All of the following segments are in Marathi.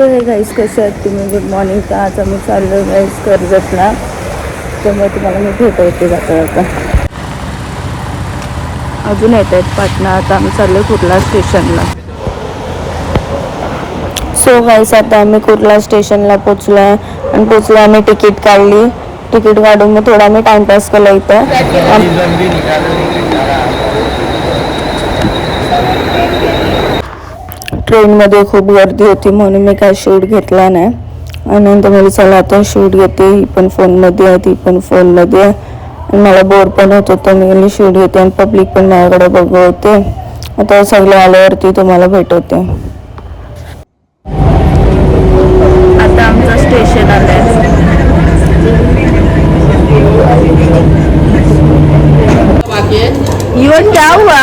सो हे गाईस कसे आहेत तुम्ही? Good morning. तर आज आम्ही चाललो गाईस कर्जतला, त्यामुळे तुम्हाला मी भेटवते जाता जाता. अजून येत आहेत पाटणा. आता आम्ही चाललो कुर्ला स्टेशनला. सो गाईस आता आम्ही कुर्ला स्टेशनला पोचलो आहे आणि पोचलो आम्ही तिकीट काढली. तिकीट काढून मग थोडा आम्ही टाइमपास केला इथं. ट्रेनमध्ये खूप गर्दी होती म्हणून मी काय शूट घेतला नाही. आणि नंतर मला चला आता शूट घेते. ही पण फोनमध्ये आहे, ती पण फोनमध्ये आहे. आणि मला बोर पण होत होतं. मी शूट घेते आणि पब्लिक पण माझ्याकडे बघवते. आता सगळे आल्यावरती तुम्हाला भेटवते. आता आमचं स्टेशन आलं आहे. इवन क्या हुआ?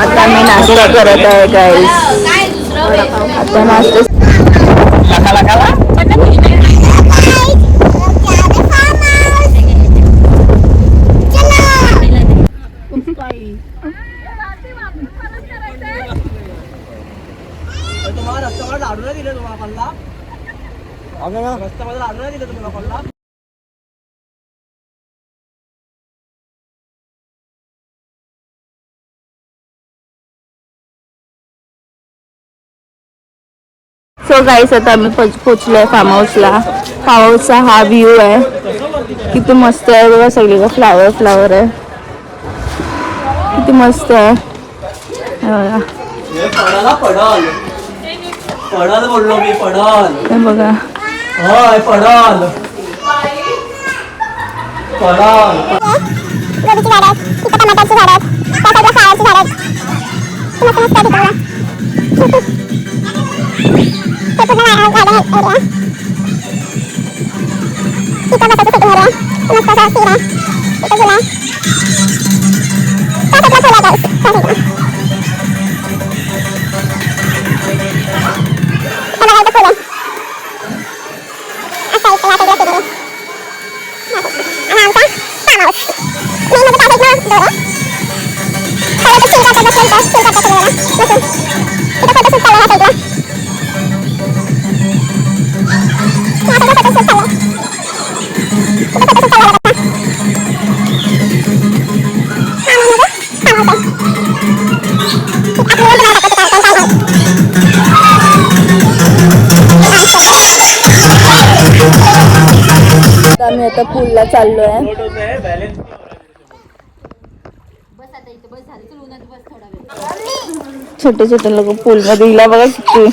आता मी नाश्ता करत आहे गाईस. आता नाश्ता सो गाईस आता आम्ही पोचलोय फार्म हाऊसला. फार्म हाऊसचा हा व्ह्यू आहे. किती मस्त आहे बघा. सगळीकडे फ्लावर आहे. किती मस्त आहे बघा. आम्ही आता पूलला चाललोय. छोटे छोटे लोक पूल मध्ये हिला बघा किती.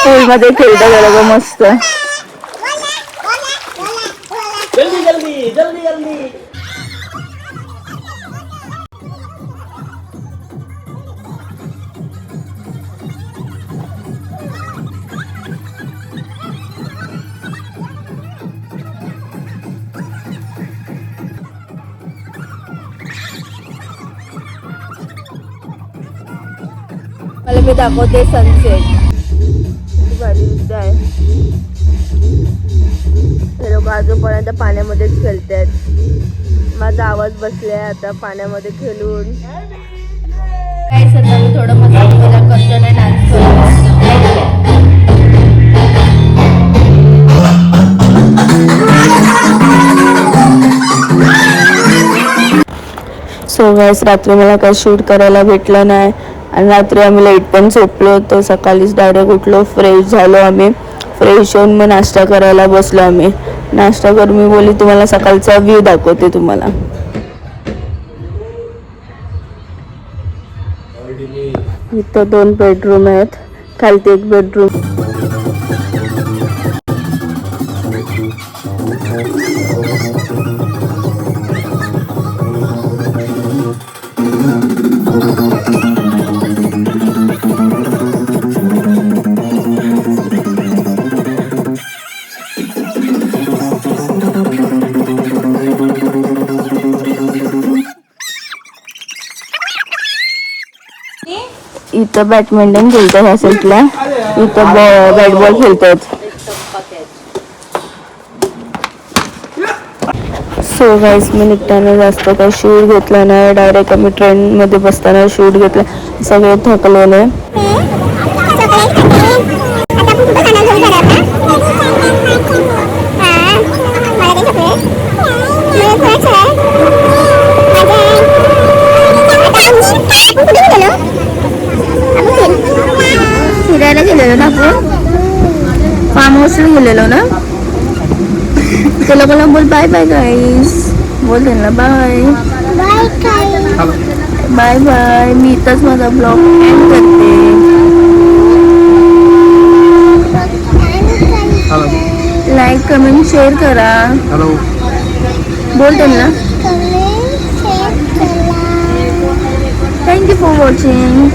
पूल मध्ये खेळता गेलं मस्त. मला मी दाखवते सनसेट. किती भारी दिसत आहे. हे लोक आजूपर्यंत पाण्यामध्येच खेळतात. माझा आवाज बसले आता पाण्यामध्ये खेळून. काय सध्या मी थोडं मजा करतो ना, डान्स करतो. सो गाईस रात्री मला काही शूट करायला भेटलं नाही आणि रात्री आम्ही लेट पण झोपलो होतो. सकाळीच डायरेक्ट उठलो, फ्रेश झालो. आम्ही फ्रेश होऊन मग नाश्ता करायला बसलो. आम्ही नाश्ता करून मी बोलली तुम्हाला सकाळचा व्ह्यू दाखवते तुम्हाला. इथं 2 बेडरूम आहेत, खालती 1 बेडरूम. इथं बॅडमिंटन खेळतात ह्या साईडला, इथं बॅट बॉल खेळतात. सो गाईस मी निघताना जास्त काही शूट घेतला नाही, डायरेक्ट आम्ही ट्रेनमध्ये बसताना शूट घेतला. सगळे थकलेले. फिरायला गेलेलो ना आपण, फार्म हाऊसला गेलेलो ना. ते लोकांना बोल बाय बाय गाईस, बोल त्यांना बाय बाय बाय. मी इथंच माझा ब्लॉग एंड करते. लाईक कमेंट शेअर करा. बोल त्यांना थँक्यू फॉर वॉचिंग.